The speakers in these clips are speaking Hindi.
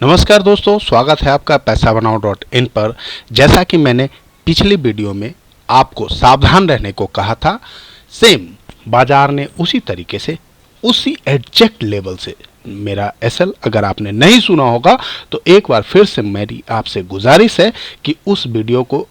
नमस्कार दोस्तों, स्वागत है आपका पैसा बनाओ .in पर। जैसा कि मैंने पिछली वीडियो में आपको सावधान रहने को कहा था, सेम बाजार ने उसी तरीके से उसी एग्जैक्ट लेवल से मेरा एसएल अगर आपने नहीं सुना होगा तो एक बार फिर से मेरी आपसे गुजारिश है कि उस वीडियो को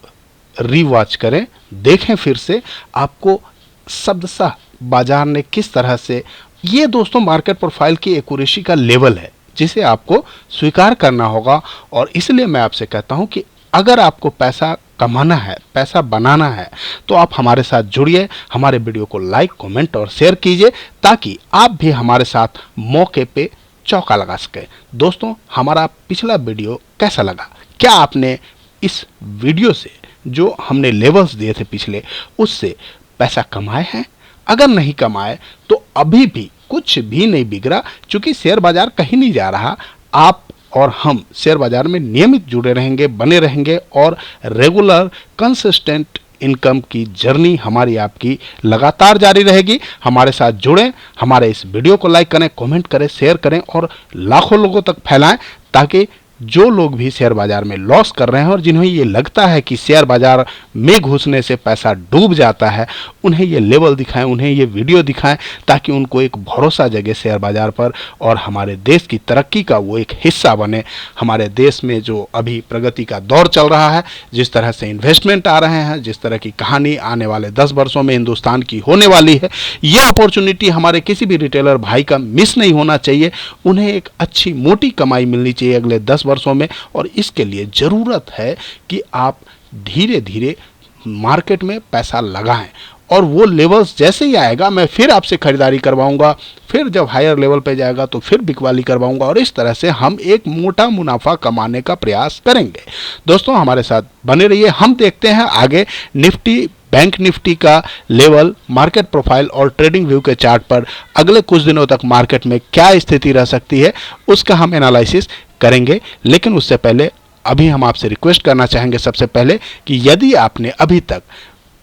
रीवॉच करें, देखें फिर से। आपको शब्दशः बाजार ने किस तरह से, ये दोस्तों मार्केट प्रोफाइल की एक्यूरेसी का लेवल है जिसे आपको स्वीकार करना होगा। और इसलिए मैं आपसे कहता हूं कि अगर आपको पैसा कमाना है, पैसा बनाना है, तो आप हमारे साथ जुड़िए, हमारे वीडियो को लाइक, कमेंट और शेयर कीजिए ताकि आप भी हमारे साथ मौके पे चौका लगा सके। दोस्तों, हमारा पिछला वीडियो कैसा लगा? क्या आपने इस वीडियो से, जो हमने लेवल्स दिए थे पिछले, उससे पैसा कमाए हैं? अगर नहीं कमाए तो अभी भी कुछ भी नहीं बिगड़ा, क्योंकि शेयर बाजार कहीं नहीं जा रहा। आप और हम शेयर बाजार में नियमित जुड़े रहेंगे, बने रहेंगे और रेगुलर कंसिस्टेंट इनकम की जर्नी हमारी आपकी लगातार जारी रहेगी। हमारे साथ जुड़ें, हमारे इस वीडियो को लाइक करें, कमेंट करें, शेयर करें और लाखों लोगों तक फैलाएं ताकि जो लोग भी शेयर बाजार में लॉस कर रहे हैं और जिन्हें ये लगता है कि शेयर बाजार में घुसने से पैसा डूब जाता है, उन्हें ये लेवल दिखाएं, उन्हें ये वीडियो दिखाएं ताकि उनको एक भरोसा जगे शेयर बाजार पर और हमारे देश की तरक्की का वो एक हिस्सा बने। हमारे देश में जो अभी प्रगति का दौर चल रहा है, जिस तरह से इन्वेस्टमेंट आ रहे हैं, जिस तरह की कहानी आने वाले 10 वर्षों में हिंदुस्तान की होने वाली है, ये अपॉर्चुनिटी हमारे किसी भी रिटेलर भाई का मिस नहीं होना चाहिए। उन्हें एक अच्छी मोटी कमाई मिलनी चाहिए अगले 10 वर्षों में, और इसके लिए जरूरत है कि आप धीरे धीरे मार्केट में पैसा लगाएं और वो लेवल्स जैसे ही आएगा मैं फिर आपसे खरीदारी करवाऊंगा, फिर जब हायर लेवल पे जाएगा तो फिर बिकवाली करवाऊंगा और इस तरह से हम एक मोटा मुनाफा कमाने का प्रयास करेंगे। दोस्तों, हमारे साथ बने रहिए। हम देखते हैं आगे निफ्टी, बैंक निफ्टी का लेवल, मार्केट प्रोफाइल और ट्रेडिंग व्यू के चार्ट पर अगले कुछ दिनों तक मार्केट में क्या स्थिति रह सकती है उसका हम एनालिसिस करेंगे। लेकिन उससे पहले अभी हम आपसे रिक्वेस्ट करना चाहेंगे सबसे पहले कि यदि आपने अभी तक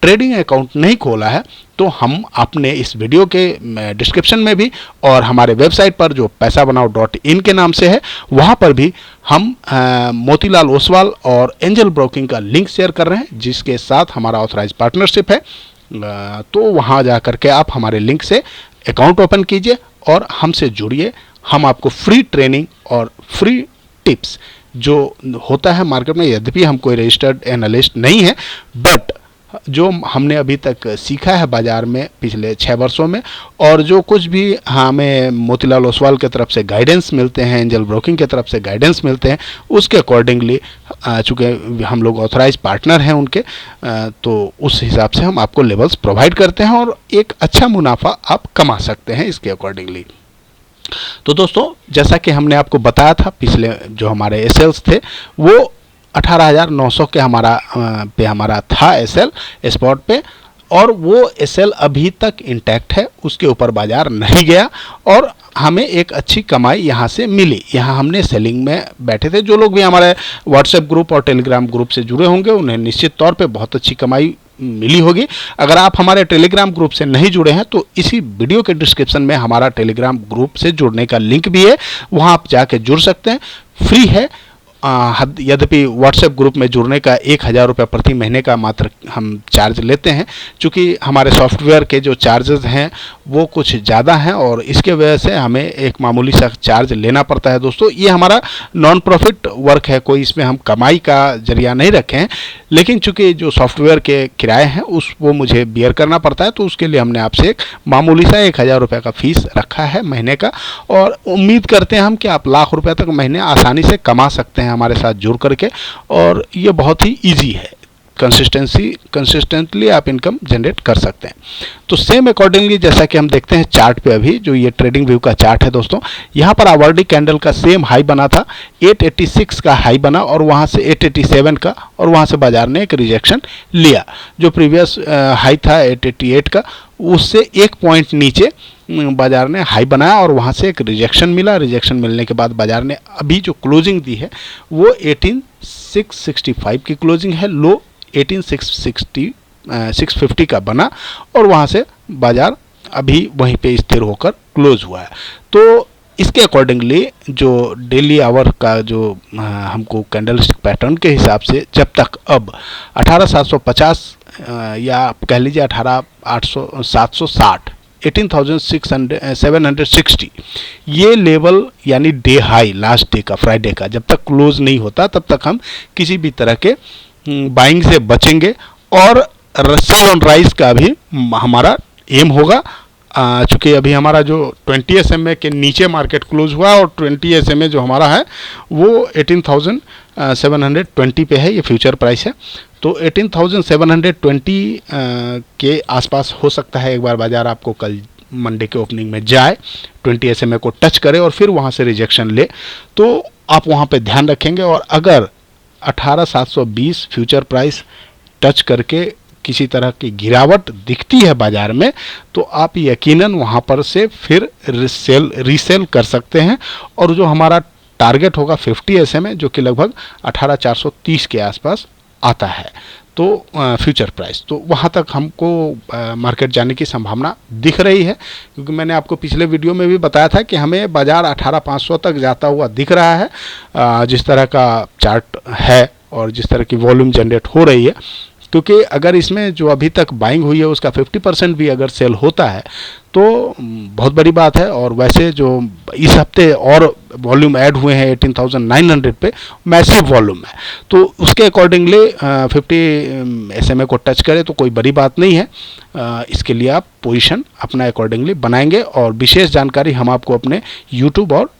ट्रेडिंग अकाउंट नहीं खोला है तो हम अपने इस वीडियो के डिस्क्रिप्शन में भी और हमारे वेबसाइट पर जो पैसा बनाओ .in के नाम से है, वहाँ पर भी हम मोतीलाल ओसवाल और एंजल ब्रोकिंग का लिंक शेयर कर रहे हैं जिसके साथ हमारा ऑथराइज पार्टनरशिप है। तो वहाँ जा करके आप हमारे लिंक से अकाउंट ओपन कीजिए और हमसे जुड़िए। हम आपको फ्री ट्रेनिंग और फ्री टिप्स जो होता है मार्केट में, यद्यपि हम कोई रजिस्टर्ड एनालिस्ट नहीं है, बट जो हमने अभी तक सीखा है बाजार में पिछले 6 वर्षों में और जो कुछ भी हमें मोतीलाल ओसवाल की तरफ से गाइडेंस मिलते हैं, एंजल ब्रोकिंग की तरफ से गाइडेंस मिलते हैं, उसके अकॉर्डिंगली चूँकि हम लोग ऑथराइज पार्टनर हैं उनके, तो उस हिसाब से हम आपको लेवल्स प्रोवाइड करते हैं और एक अच्छा मुनाफा आप कमा सकते हैं इसके अकॉर्डिंगली। तो दोस्तों, जैसा कि हमने आपको बताया था, पिछले जो हमारे एसएल्स थे वो 18,900 के हमारा था एसएल स्पॉट पे, और वो एसएल अभी तक इंटैक्ट है, उसके ऊपर बाजार नहीं गया और हमें एक अच्छी कमाई यहाँ से मिली। यहाँ हमने सेलिंग में बैठे थे। जो लोग भी हमारे व्हाट्सएप ग्रुप और टेलीग्राम ग्रुप से जुड़े होंगे उन्हें निश्चित तौर पे बहुत अच्छी कमाई मिली होगी। अगर आप हमारे टेलीग्राम ग्रुप से नहीं जुड़े हैं तो इसी वीडियो के डिस्क्रिप्शन में हमारा टेलीग्राम ग्रुप से जुड़ने का लिंक भी है, वहाँ आप जाके जुड़ सकते हैं, फ्री है। यद्यपि व्हाट्सएप ग्रुप में जुड़ने का 1,000 रुपये प्रति महीने का मात्र हम चार्ज लेते हैं, क्योंकि हमारे सॉफ्टवेयर के जो चार्जेस हैं वो कुछ ज़्यादा हैं और इसके वजह से हमें एक मामूली सा चार्ज लेना पड़ता है। दोस्तों, ये हमारा नॉन प्रॉफिट वर्क है, कोई इसमें हम कमाई का जरिया नहीं रखे हैं, लेकिन चूँकि जो सॉफ्टवेयर के किराए हैं वो मुझे बियर करना पड़ता है, तो उसके लिए हमने आपसे एक मामूली सा 1,000 रुपये का फीस रखा है महीने का, और उम्मीद करते हैं हम कि आप लाख रुपये तक महीने आसानी से कमा सकते हैं हमारे साथ जुड़ करके। और ये बहुत ही इजी है, कंसिस्टेंटली आप इनकम जनरेट कर सकते हैं। तो सेम अकॉर्डिंगली जैसा कि हम देखते हैं चार्ट पे, अभी जो ये ट्रेडिंग व्यू का चार्ट है दोस्तों, यहाँ पर आवर्डी कैंडल का सेम हाई बना था, 886 का हाई बना और वहाँ से 887 का, और वहाँ से बाजार ने एक रिजेक्शन लिया। जो प्रीवियस हाई था 888 का, उससे एक पॉइंट नीचे बाजार ने हाई बनाया और वहाँ से एक रिजेक्शन मिला। रिजेक्शन मिलने के बाद बाजार ने अभी जो क्लोजिंग दी है वो 18,665 की क्लोजिंग है, लो 18,650 का बना और वहाँ से बाजार अभी वहीं पे स्थिर होकर क्लोज हुआ है। तो इसके अकॉर्डिंगली जो डेली आवर का जो हमको कैंडलस्टिक पैटर्न के हिसाब से जब तक अब 18,750 या आप कह लीजिए 18,760 18,760 ये लेवल यानी डे हाई लास्ट डे का फ्राइडे का जब तक क्लोज नहीं होता तब तक हम किसी भी तरह के बाइंग से बचेंगे और सेल ऑन राइज का भी हमारा एम होगा। चूँकि अभी हमारा जो 20 SMA के नीचे मार्केट क्लोज हुआ और 20 SMA जो हमारा है वो 18,720 पे है, ये फ्यूचर प्राइस है। तो 18,720 के आसपास हो सकता है एक बार बाजार आपको कल मंडे के ओपनिंग में जाए, 20 SMA को टच करे और फिर वहाँ से रिजेक्शन ले, तो आप वहाँ पे ध्यान रखेंगे। और अगर 18,720 फ्यूचर प्राइस टच करके किसी तरह की गिरावट दिखती है बाजार में तो आप यकीनन वहाँ पर से फिर रीसेल कर सकते हैं। और जो हमारा टारगेट होगा 50 SMA जो कि लगभग 18,430 के आसपास आता है, तो फ्यूचर प्राइस, तो वहाँ तक हमको मार्केट जाने की संभावना दिख रही है। क्योंकि मैंने आपको पिछले वीडियो में भी बताया था कि हमें बाजार 18,500 तक जाता हुआ दिख रहा है जिस तरह का चार्ट है और जिस तरह की वॉल्यूम जनरेट हो रही है। क्योंकि अगर इसमें जो अभी तक बाइंग हुई है उसका 50% भी अगर सेल होता है तो बहुत बड़ी बात है। और वैसे जो इस हफ्ते और वॉल्यूम ऐड हुए हैं 18,900 पे, मैसिव वॉल्यूम है, तो उसके अकॉर्डिंगली 50 SMA को टच करे तो कोई बड़ी बात नहीं है। इसके लिए आप पोजीशन अपना अकॉर्डिंगली बनाएंगे। और विशेष जानकारी हम आपको अपने यूट्यूब और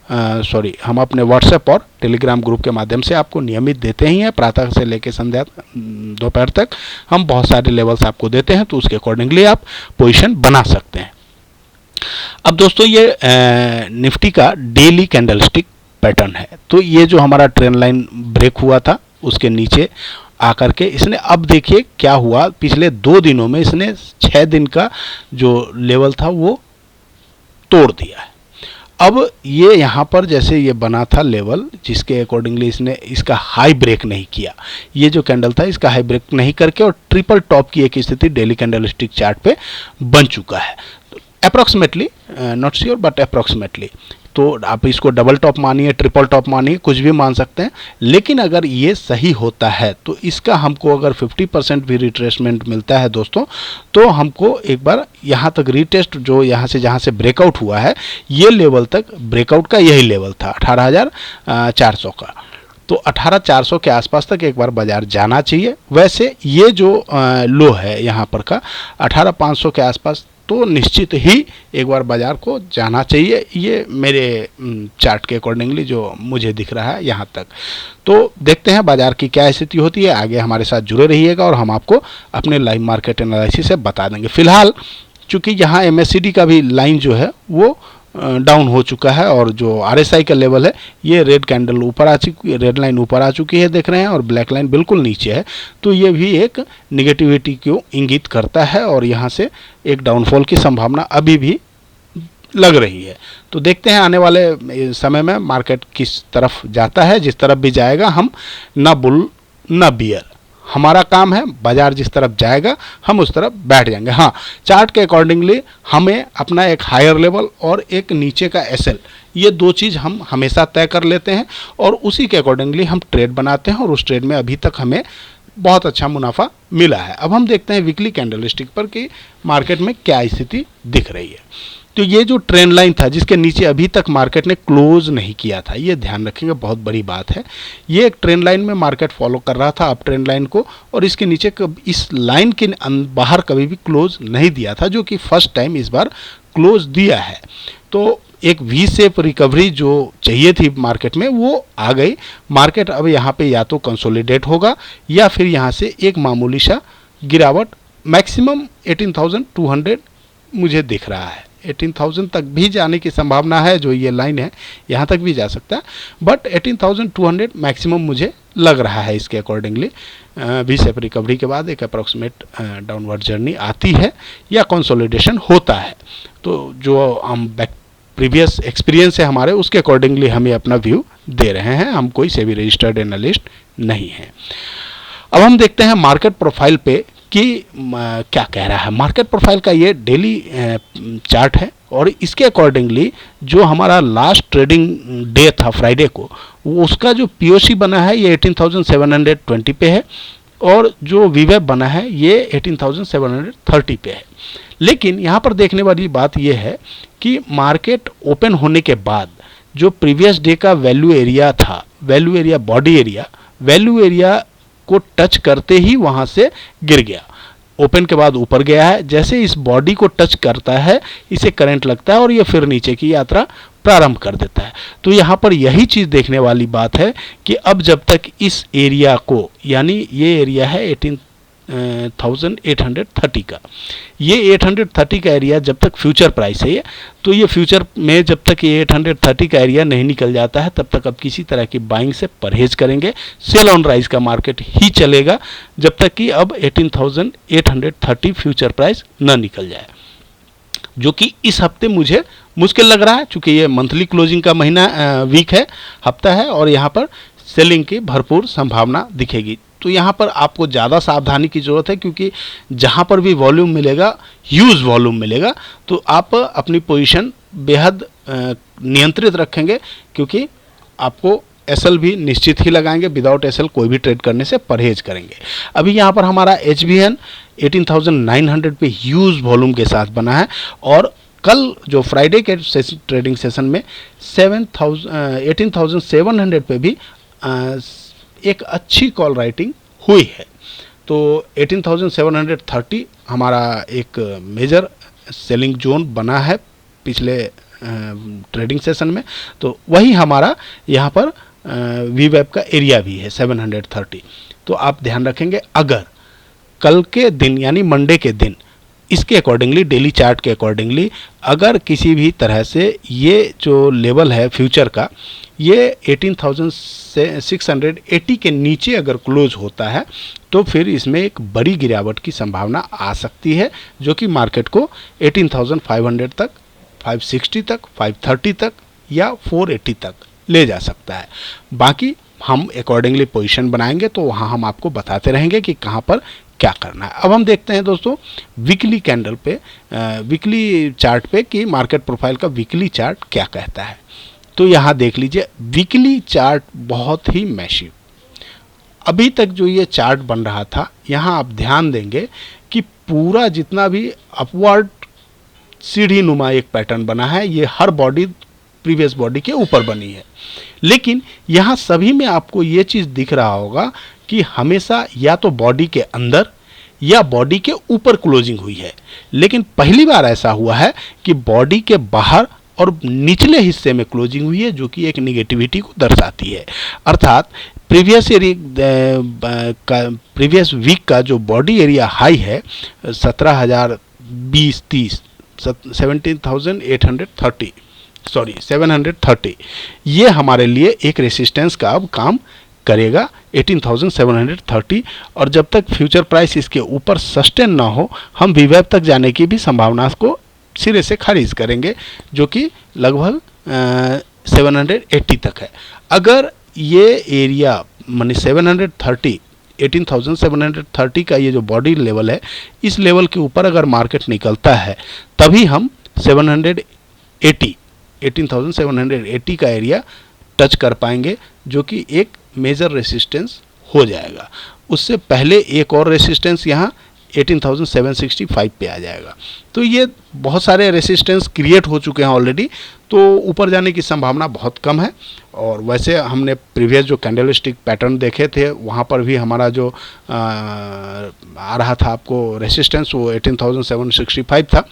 हम अपने व्हाट्सएप और टेलीग्राम ग्रुप के माध्यम से आपको नियमित देते ही हैं। प्रातः से लेकर संध्या दोपहर तक हम बहुत सारे लेवल्स आपको देते हैं, तो उसके अकॉर्डिंगली आप पोजीशन बना सकते हैं। अब दोस्तों ये निफ्टी का डेली कैंडलस्टिक पैटर्न है। तो ये जो हमारा ट्रेंड लाइन ब्रेक हुआ था उसके नीचे आकर के इसने अब देखिए क्या हुआ, पिछले 2 दिनों में इसने 6 दिन का जो लेवल था वो तोड़ दिया है। अब ये यहाँ पर जैसे ये बना था लेवल जिसके अकॉर्डिंगली इसने इसका हाई ब्रेक नहीं किया, ये जो कैंडल था इसका हाई ब्रेक नहीं करके और ट्रिपल टॉप की एक स्थिति डेली कैंडलस्टिक चार्ट पे बन चुका है। Approximately, not sure but approximately, तो आप इसको डबल टॉप मानिए, ट्रिपल टॉप मानिए, कुछ भी मान सकते हैं। लेकिन अगर ये सही होता है तो इसका हमको अगर 50% भी रिट्रेसमेंट मिलता है दोस्तों, तो हमको एक बार यहाँ तक रीटेस्ट जो यहाँ से जहाँ से ब्रेकआउट हुआ है ये लेवल तक, ब्रेकआउट का यही लेवल था 18,400 का, तो 18,400 के आसपास तक एक बार बाजार जाना चाहिए। वैसे ये जो लो है यहाँ पर का 18,500 के आसपास, तो निश्चित ही एक बार बाजार को जाना चाहिए, ये मेरे चार्ट के अकॉर्डिंगली जो मुझे दिख रहा है यहाँ तक। तो देखते हैं बाजार की क्या स्थिति होती है, आगे हमारे साथ जुड़े रहिएगा और हम आपको अपने लाइव मार्केट एनालिसिस से बता देंगे। फिलहाल चूँकि यहाँ MACD का भी लाइन जो है वो डाउन हो चुका है और जो RSI का लेवल है ये रेड कैंडल ऊपर आ चुकी है, रेड लाइन ऊपर आ चुकी है देख रहे हैं, और ब्लैक लाइन बिल्कुल नीचे है, तो ये भी एक निगेटिविटी को इंगित करता है और यहाँ से एक डाउनफॉल की संभावना अभी भी लग रही है। तो देखते हैं आने वाले समय में मार्केट किस तरफ जाता है। जिस तरफ भी जाएगा हम ना बुल ना बियर, हमारा काम है बाजार जिस तरफ जाएगा हम उस तरफ बैठ जाएंगे। हाँ, चार्ट के अकॉर्डिंगली हमें अपना एक हायर लेवल और एक नीचे का SL, ये 2 चीज़ हम हमेशा तय कर लेते हैं और उसी के अकॉर्डिंगली हम ट्रेड बनाते हैं और उस ट्रेड में अभी तक हमें बहुत अच्छा मुनाफा मिला है। अब हम देखते हैं वीकली कैंडलस्टिक पर कि मार्केट में क्या स्थिति दिख रही है। तो ये जो ट्रेंड लाइन था जिसके नीचे अभी तक मार्केट ने क्लोज नहीं किया था, ये ध्यान रखेंगे, बहुत बड़ी बात है। ये एक ट्रेंड लाइन में मार्केट फॉलो कर रहा था अप ट्रेंड लाइन को, और इसके नीचे इस लाइन के बाहर कभी भी क्लोज नहीं दिया था, जो कि फर्स्ट टाइम इस बार क्लोज दिया है। तो एक वी शेप रिकवरी जो चाहिए थी मार्केट में वो आ गई। मार्केट अब यहाँ पे या तो कंसोलिडेट होगा या फिर यहाँ से एक मामूली सा गिरावट, मैक्सिमम 18,200 मुझे दिख रहा है। 18,000 तक भी जाने की संभावना है, जो ये लाइन है यहाँ तक भी जा सकता है, बट 18,200 मैक्सिमम मुझे लग रहा है। इसके अकॉर्डिंगली वी शेप रिकवरी के बाद एक अप्रॉक्सीमेट डाउनवर्ड जर्नी आती है या कंसोलिडेशन होता है। तो जो हम प्रीवियस एक्सपीरियंस है हमारे, उसके अकॉर्डिंगली हम ये अपना व्यू दे रहे हैं, हम कोई सेबी रजिस्टर्ड एनालिस्ट नहीं है। अब हम देखते हैं मार्केट प्रोफाइल पे कि क्या कह रहा है। मार्केट प्रोफाइल का ये डेली चार्ट है और इसके अकॉर्डिंगली जो हमारा लास्ट ट्रेडिंग डे था फ्राइडे को, वो उसका जो पीओसी बना है ये 18,720 पे है और जो वीवेब बना है ये 18,730 पे है। लेकिन यहाँ पर देखने वाली बात ये है कि मार्केट ओपन होने के बाद जो प्रीवियस डे का वैल्यू एरिया था, value area body area, value area को टच करते ही वहाँ से गिर गया। ओपन के बाद ऊपर गया है, जैसे इस बॉडी को टच करता है इसे करंट लगता है और ये फिर नीचे की यात्रा प्रारंभ कर देता है। तो यहाँ पर यही चीज़ देखने वाली बात है कि अब जब तक इस एरिया को, यानी ये एरिया है 18,830 का, ये 830 का एरिया जब तक फ्यूचर प्राइस है, तो ये फ्यूचर में जब तक ये 830 का एरिया नहीं निकल जाता है तब तक अब किसी तरह की बाइंग से परहेज करेंगे। सेल ऑन राइज का मार्केट ही चलेगा जब तक कि अब 18,830 फ्यूचर प्राइस न निकल जाए, जो कि इस हफ्ते मुझे मुश्किल लग रहा है, क्योंकि ये मंथली क्लोजिंग का महीना वीक है, हफ्ता है, और यहाँ पर सेलिंग की भरपूर संभावना दिखेगी। तो यहाँ पर आपको ज़्यादा सावधानी की ज़रूरत है, क्योंकि जहाँ पर भी वॉल्यूम मिलेगा, ह्यूज वॉल्यूम मिलेगा, तो आप अपनी पोजीशन बेहद नियंत्रित रखेंगे, क्योंकि आपको एसएल भी निश्चित ही लगाएंगे। विदाउट एसएल कोई भी ट्रेड करने से परहेज करेंगे। अभी यहाँ पर हमारा एचबीएन 18,900 पे ह्यूज वॉल्यूम के साथ बना है, और कल जो फ्राइडे के ट्रेडिंग सेशन में 18,700 पे भी एक अच्छी कॉल राइटिंग हुई है। तो 18,730 हमारा एक मेजर सेलिंग जोन बना है पिछले ट्रेडिंग सेशन में, तो वही हमारा यहाँ पर वीवेब का एरिया भी है 730। तो आप ध्यान रखेंगे, अगर कल के दिन यानी मंडे के दिन इसके अकॉर्डिंगली, डेली चार्ट के अकॉर्डिंगली, अगर किसी भी तरह से ये जो लेवल है फ्यूचर का, ये 18,680 के नीचे अगर क्लोज होता है तो फिर इसमें एक बड़ी गिरावट की संभावना आ सकती है, जो कि मार्केट को 18,500 तक, 560 तक, 530 तक या 480 तक ले जा सकता है। बाकी हम अकॉर्डिंगली पोजीशन बनाएंगे तो वहाँ हम आपको बताते रहेंगे कि कहाँ पर क्या करना है। अब हम देखते हैं दोस्तों वीकली कैंडल पे, वीकली चार्ट पे कि मार्केट प्रोफाइल का वीकली चार्ट क्या कहता है। तो यहाँ देख लीजिए, वीकली चार्ट बहुत ही मैसिव। अभी तक जो ये चार्ट बन रहा था, यहाँ आप ध्यान देंगे कि पूरा जितना भी अपवर्ड सीढ़ी नुमा एक पैटर्न बना है, ये हर बॉडी प्रीवियस बॉडी के ऊपर बनी है। लेकिन यहाँ सभी में आपको ये चीज़ दिख रहा होगा कि हमेशा या तो बॉडी के अंदर या बॉडी के ऊपर क्लोजिंग हुई है। लेकिन पहली बार ऐसा हुआ है कि बॉडी के बाहर और निचले हिस्से में क्लोजिंग हुई है, जो कि एक निगेटिविटी को दर्शाती है। अर्थात प्रीवियस वीक का जो बॉडी एरिया हाई है 17,020-30, 730, ये हमारे लिए एक रेसिस्टेंस का अब काम करेगा 18,730। और जब तक फ्यूचर प्राइस इसके ऊपर सस्टेन ना हो, हम वीवेब तक जाने की भी संभावना को सिरे से खारिज करेंगे, जो कि लगभग 780 तक है। अगर ये एरिया माने 730, 18,730 का ये जो बॉडी लेवल है, इस लेवल के ऊपर अगर मार्केट निकलता है तभी हम 18,780 का एरिया टच कर पाएंगे, जो कि एक मेजर रेसिस्टेंस हो जाएगा। उससे पहले एक और रेसिस्टेंस यहाँ 18,765 पे आ जाएगा। तो ये बहुत सारे रेसिस्टेंस क्रिएट हो चुके हैं ऑलरेडी, तो ऊपर जाने की संभावना बहुत कम है। और वैसे हमने प्रीवियस जो कैंडलस्टिक पैटर्न देखे थे, वहाँ पर भी हमारा जो आ रहा था आपको रेसिस्टेंस, वो 18,765 था।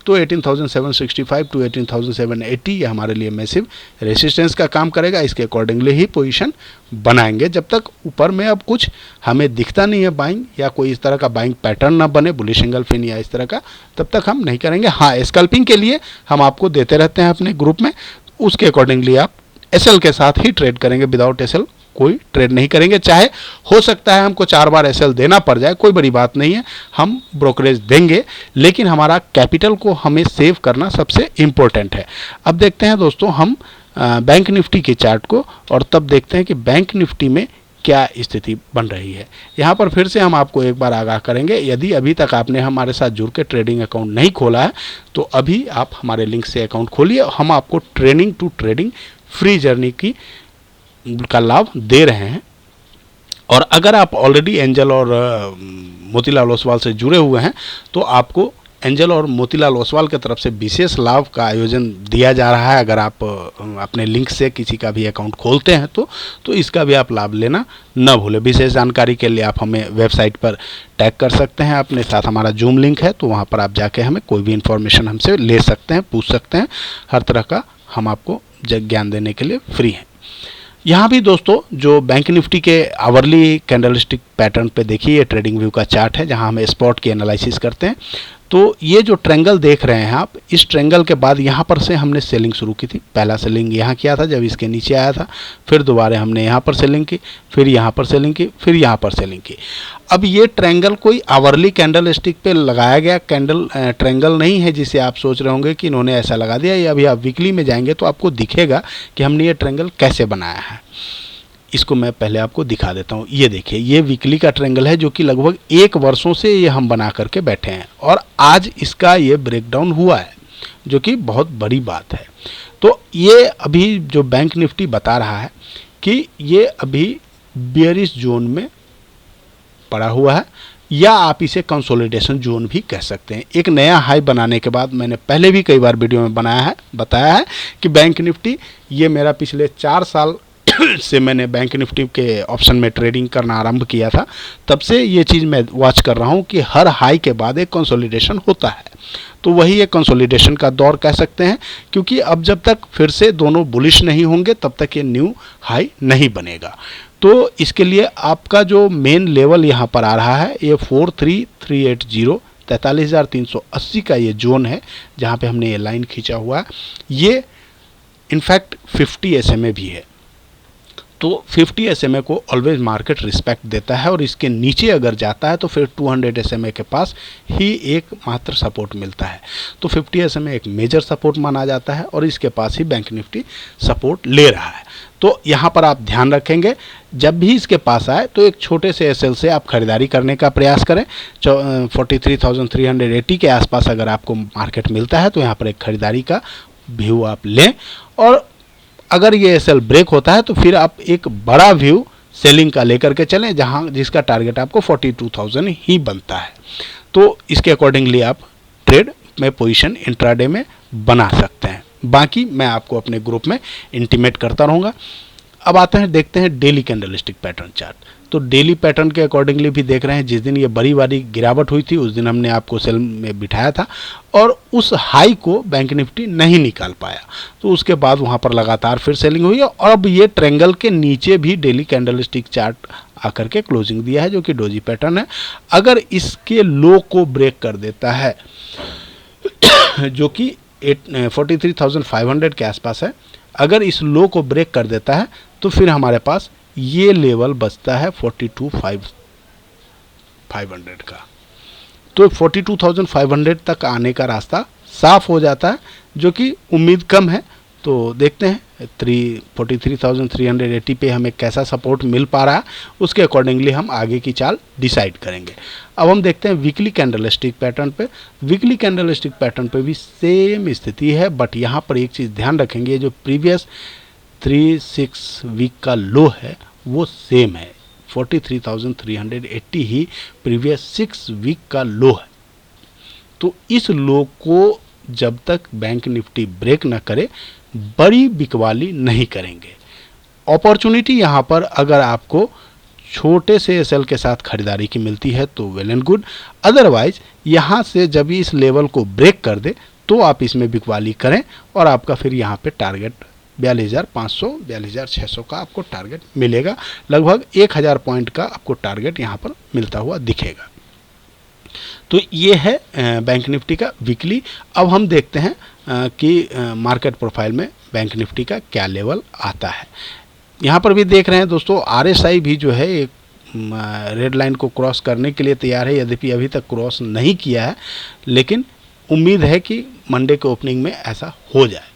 तो 18,765 टू 18,780 ये हमारे लिए मैसिव रेसिस्टेंस का काम करेगा। इसके अकॉर्डिंगली ही पोजीशन बनाएंगे। जब तक ऊपर में अब कुछ हमें दिखता नहीं है बाइंग, या कोई इस तरह का बाइंग पैटर्न ना बने, बुलिश एंगल फिन या इस तरह का, तब तक हम नहीं करेंगे। हाँ, स्कैल्पिंग के लिए हम आपको देते रहते हैं अपने ग्रुप में, उसके अकॉर्डिंगली आप एसएल के साथ ही ट्रेड करेंगे। विदाउट एसएल कोई ट्रेड नहीं करेंगे। चाहे हो सकता है हमको 4 बार एसएल देना पड़ जाए, कोई बड़ी बात नहीं है, हम ब्रोकरेज देंगे, लेकिन हमारा कैपिटल को हमें सेव करना सबसे इम्पोर्टेंट है। अब देखते हैं दोस्तों हम बैंक निफ्टी के चार्ट को, और तब देखते हैं कि बैंक निफ्टी में क्या स्थिति बन रही है। यहाँ पर फिर से हम आपको एक बार आगाह करेंगे, यदि अभी तक आपने हमारे साथ जुड़ के ट्रेडिंग अकाउंट नहीं खोला है तो अभी आप हमारे लिंक से अकाउंट खोलिए। हम आपको training to trading free journey का लाभ दे रहे हैं। और अगर आप ऑलरेडी एंजल और मोतीलाल ओसवाल से जुड़े हुए हैं तो आपको एंजल और मोतीलाल ओसवाल की तरफ से विशेष लाभ का आयोजन दिया जा रहा है। अगर आप अपने लिंक से किसी का भी अकाउंट खोलते हैं तो इसका भी आप लाभ लेना न भूलें। विशेष जानकारी के लिए आप हमें वेबसाइट पर टैग कर सकते हैं, अपने साथ हमारा जूम लिंक है, तो वहाँ पर आप जाके हमें कोई भी इन्फॉर्मेशन हमसे ले सकते हैं, पूछ सकते हैं। हर तरह का हम आपको ज्ञान देने के लिए फ्री हैं। यहाँ भी दोस्तों जो बैंक निफ्टी के आवरली कैंडलस्टिक पैटर्न पे देखिए, ये ट्रेडिंग व्यू का चार्ट है जहाँ हम स्पॉट की एनालिसिस करते हैं। तो ये जो ट्रेंगल देख रहे हैं आप, इस ट्रेंगल के बाद यहाँ पर से हमने सेलिंग शुरू की थी। पहला सेलिंग यहाँ किया था जब इसके नीचे आया था, फिर दोबारा हमने यहाँ पर सेलिंग की, फिर यहाँ पर सेलिंग की, फिर यहाँ पर सेलिंग की। अब ये ट्रेंगल कोई आवरली कैंडल स्टिक पे लगाया गया ट्रेंगल नहीं है जिसे आप सोच रहे होंगे कि इन्होंने ऐसा लगा दिया। ये अभी आप वीकली में जाएंगे तो आपको दिखेगा कि हमने ये ट्रेंगल कैसे बनाया है। इसको मैं पहले आपको दिखा देता हूँ। ये देखिए, ये वीकली का ट्रेंगल है जो कि लगभग 1 वर्षों से ये हम बना करके बैठे हैं और आज इसका ये ब्रेकडाउन हुआ है, जो कि बहुत बड़ी बात है। तो ये अभी जो बैंक निफ्टी बता रहा है कि ये अभी बेयरिश जोन में पड़ा हुआ है, या आप इसे कंसोलिडेशन जोन भी कह सकते हैं। एक नया हाई बनाने के बाद, मैंने पहले भी कई बार वीडियो में बताया है कि बैंक निफ्टी, ये मेरा पिछले 4 साल से मैंने बैंक निफ्टी के ऑप्शन में ट्रेडिंग करना आरंभ किया था, तब से ये चीज़ मैं वॉच कर रहा हूँ कि हर हाई के बाद एक कंसोलिडेशन होता है। तो वही एक कंसोलिडेशन का दौर कह सकते हैं, क्योंकि अब जब तक फिर से दोनों बुलिश नहीं होंगे तब तक ये न्यू हाई नहीं बनेगा। तो इसके लिए आपका जो मेन लेवल यहाँ पर आ रहा है, ये 43380 43,380 का ये जोन है जहाँ पे हमने ये लाइन खींचा हुआ है। ये इनफैक्ट 50 SMA भी है। तो 50 SMA को ऑलवेज मार्केट रिस्पेक्ट देता है और इसके नीचे अगर जाता है तो फिर 200 SMA के पास ही एक मात्र सपोर्ट मिलता है। तो 50 SMA एक मेजर सपोर्ट माना जाता है और इसके पास ही बैंक निफ्टी सपोर्ट ले रहा है। तो यहाँ पर आप ध्यान रखेंगे, जब भी इसके पास आए तो एक छोटे से SL से आप खरीदारी करने का प्रयास करें। 43,380 के आसपास अगर आपको मार्केट मिलता है तो यहाँ पर एक खरीदारी का व्यू आप लें, और अगर ये SL ब्रेक होता है तो फिर आप एक बड़ा व्यू सेलिंग का लेकर के चलें, जिसका टारगेट आपको 42,000 ही बनता है। तो इसके अकॉर्डिंगली आप ट्रेड में पोजीशन इंट्राडे में बना सकते हैं। बाकी मैं आपको अपने ग्रुप में इंटीमेट करता रहूँगा। अब आते हैं, देखते हैं डेली कैंडलस्टिक पैटर्न चार्ट। तो डेली पैटर्न के अकॉर्डिंगली भी देख रहे हैं, जिस दिन ये बड़ी वाली गिरावट हुई थी उस दिन हमने आपको सेल में बिठाया था और उस हाई को बैंक निफ्टी नहीं निकाल पाया, तो उसके बाद वहाँ पर लगातार फिर सेलिंग हुई और अब ये ट्रेंगल के नीचे भी डेली कैंडलस्टिक चार्ट आकर के क्लोजिंग दिया है, जो कि डोजी पैटर्न है। अगर इसके लो को ब्रेक कर देता है जो कि 43,500 के आसपास है, अगर इस लो को ब्रेक कर देता है तो फिर हमारे पास ये लेवल बचता है 42,500 का। तो 42,500 तक आने का रास्ता साफ हो जाता है, जो कि उम्मीद कम है। तो देखते हैं 43,380 पे हमें कैसा सपोर्ट मिल पा रहा है, उसके अकॉर्डिंगली हम आगे की चाल डिसाइड करेंगे। अब हम देखते हैं वीकली कैंडलस्टिक पैटर्न पे। वीकली कैंडलस्टिक पैटर्न पे भी सेम स्थिति है, बट यहाँ पर एक चीज़ ध्यान रखेंगे, जो प्रीवियस 3-6 वीक का लो है वो सेम है, 43,380 ही प्रीवियस 6 वीक का लो है। तो इस लो को जब तक बैंक निफ्टी ब्रेक न करे, बड़ी बिकवाली नहीं करेंगे। अपॉर्चुनिटी यहाँ पर अगर आपको छोटे से SL के साथ खरीदारी की मिलती है तो वेल एंड गुड, अदरवाइज यहाँ से जब इस लेवल को ब्रेक कर दे तो आप इसमें बिकवाली करें और आपका फिर यहाँ पे टारगेट 42,500 42,600 का आपको टारगेट मिलेगा। लगभग 1,000 पॉइंट का आपको टारगेट यहाँ पर मिलता हुआ दिखेगा। तो ये है बैंक निफ्टी का वीकली। अब हम देखते हैं कि मार्केट प्रोफाइल में बैंक निफ्टी का क्या लेवल आता है। यहाँ पर भी देख रहे हैं दोस्तों, RSI भी जो है एक रेड लाइन को क्रॉस करने के लिए तैयार है, यद्यपि अभी तक क्रॉस नहीं किया है, लेकिन उम्मीद है कि मंडे के ओपनिंग में ऐसा हो जाए।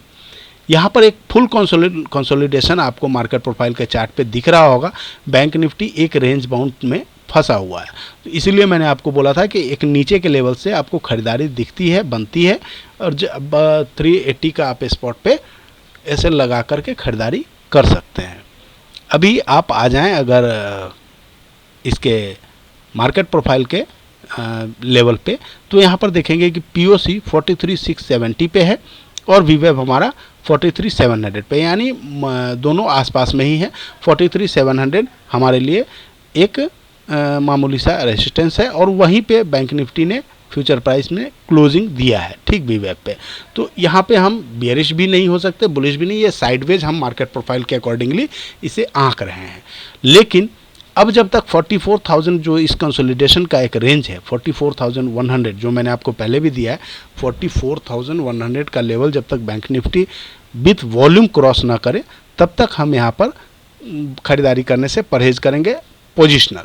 यहाँ पर एक फुल कंसोलिडेशन आपको मार्केट प्रोफाइल के चार्ट पे दिख रहा होगा। बैंक निफ्टी एक रेंज बाउंड में फंसा हुआ है, तो इसीलिए मैंने आपको बोला था कि एक नीचे के लेवल से आपको खरीदारी दिखती है, बनती है, और जब 380 का आप स्पॉट पे ऐसे लगा करके खरीदारी कर सकते हैं। अभी आप आ जाएं अगर इसके मार्केट प्रोफाइल के लेवल पे, तो यहाँ पर देखेंगे कि पीओसी 43,670 पे है और वीवेब हमारा 43,700 पे, यानी दोनों आसपास में ही है। 43,700 हमारे लिए एक मामूली सा रेजिस्टेंस है, और वहीं पे बैंक निफ्टी ने फ्यूचर प्राइस में क्लोजिंग दिया है, ठीक वीवेब पे। तो यहाँ पे हम बेयरिश भी नहीं हो सकते, बुलिश भी नहीं, ये साइडवेज हम मार्केट प्रोफाइल के अकॉर्डिंगली इसे आंक रहे हैं। लेकिन अब जब तक 44,000 जो इस कंसोलिडेशन का एक रेंज है, 44,100 जो मैंने आपको पहले भी दिया है, 44,100 का लेवल जब तक bank Nifty with volume cross ना करे, तब तक हम यहाँ पर खरीदारी करने से परहेज करेंगे पोजिशनल।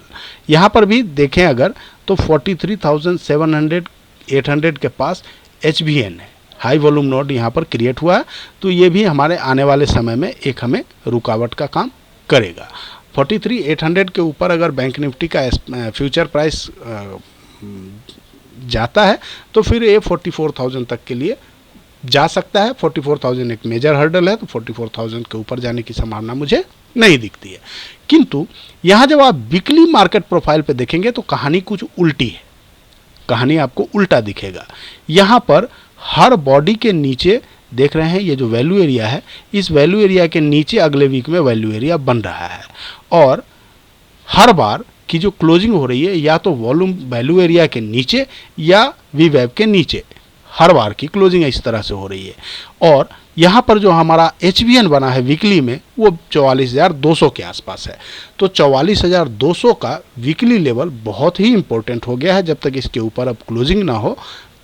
यहाँ पर भी देखें अगर तो 43,700 800 के पास HVN है, हाई वॉल्यूम नोड यहाँ पर क्रिएट हुआ है, तो ये भी हमारे आने वाले समय में एक हमें रुकावट का काम करेगा। 43,800 के ऊपर अगर बैंक निफ्टी का फ्यूचर प्राइस जाता है तो फिर ये 44,000 तक के लिए जा सकता है। 44,000 एक मेजर हर्डल है, तो 44,000 के ऊपर जाने की संभावना मुझे नहीं दिखती है। किंतु यहाँ जब आप वीकली मार्केट प्रोफाइल पे देखेंगे तो कहानी कुछ उल्टी है, कहानी आपको उल्टा दिखेगा। यहाँ पर हर बॉडी के नीचे देख रहे हैं, ये जो वैल्यू एरिया है, इस वैल्यू एरिया के नीचे अगले वीक में वैल्यू एरिया बन रहा है, और हर बार की जो क्लोजिंग हो रही है या तो वॉल्यूम वैल्यू एरिया के नीचे या वीवेब के नीचे, हर बार की क्लोजिंग इस तरह से हो रही है। और यहाँ पर जो हमारा HVN बना है वीकली में, वो 44,200 के आसपास है। तो 44,200 का वीकली लेवल बहुत ही इंपॉर्टेंट हो गया है। जब तक इसके ऊपर अब क्लोजिंग ना हो,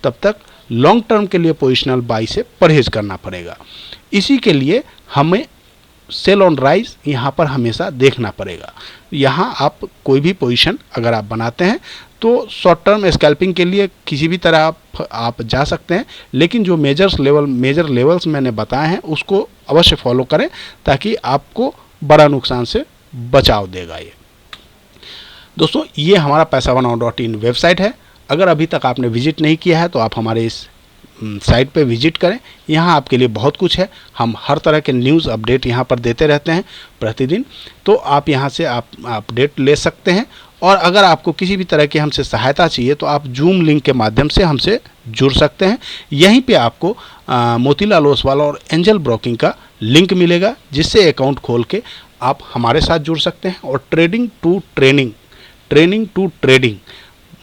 तब तक लॉन्ग टर्म के लिए पोजिशनल बाई से परहेज करना पड़ेगा। इसी के लिए हमें सेल ऑन राइज यहाँ पर हमेशा देखना पड़ेगा। यहाँ आप कोई भी पोजीशन अगर आप बनाते हैं तो शॉर्ट टर्म स्कैल्पिंग के लिए किसी भी तरह आप जा सकते हैं, लेकिन जो मेजर लेवल्स मैंने बताए हैं उसको अवश्य फॉलो करें, ताकि आपको बड़ा नुकसान से बचाव देगा। ये दोस्तों, ये हमारा paisabanav.in वेबसाइट है। अगर अभी तक आपने विजिट नहीं किया है तो आप हमारे इस साइट पे विजिट करें। यहाँ आपके लिए बहुत कुछ है। हम हर तरह के न्यूज़ अपडेट यहाँ पर देते रहते हैं प्रतिदिन, तो आप यहाँ से आप अपडेट ले सकते हैं। और अगर आपको किसी भी तरह की हमसे सहायता चाहिए तो आप जूम लिंक के माध्यम से हमसे जुड़ सकते हैं। यहीं पे आपको मोतीलाल ओसवाल और एंजल ब्रोकिंग का लिंक मिलेगा, जिससे अकाउंट खोल के आप हमारे साथ जुड़ सकते हैं। और ट्रेडिंग टू ट्रेडिंग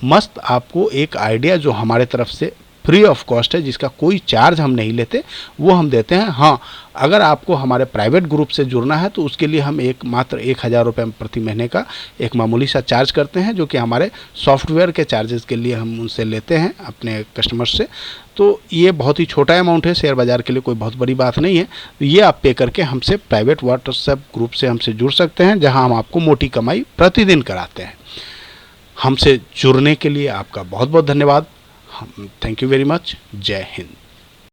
मस्त आपको एक आइडिया जो हमारे तरफ से फ्री ऑफ कॉस्ट है, जिसका कोई चार्ज हम नहीं लेते, वो हम देते हैं। हाँ, अगर आपको हमारे प्राइवेट ग्रुप से जुड़ना है तो उसके लिए हम मात्र 1,000 रुपये प्रति महीने का एक मामूली सा चार्ज करते हैं, जो कि हमारे सॉफ्टवेयर के चार्जेस के लिए हम उनसे लेते हैं अपने कस्टमर से। तो ये बहुत ही छोटा अमाउंट है, शेयर बाज़ार के लिए कोई बहुत बड़ी बात नहीं है। तो ये आप पे करके हमसे प्राइवेट व्हाट्सएप ग्रुप से हमसे जुड़ सकते हैं, जहाँ हम आपको मोटी कमाई प्रतिदिन कराते हैं। हमसे जुड़ने के लिए आपका बहुत बहुत धन्यवाद। Thank you very much. जय हिंद।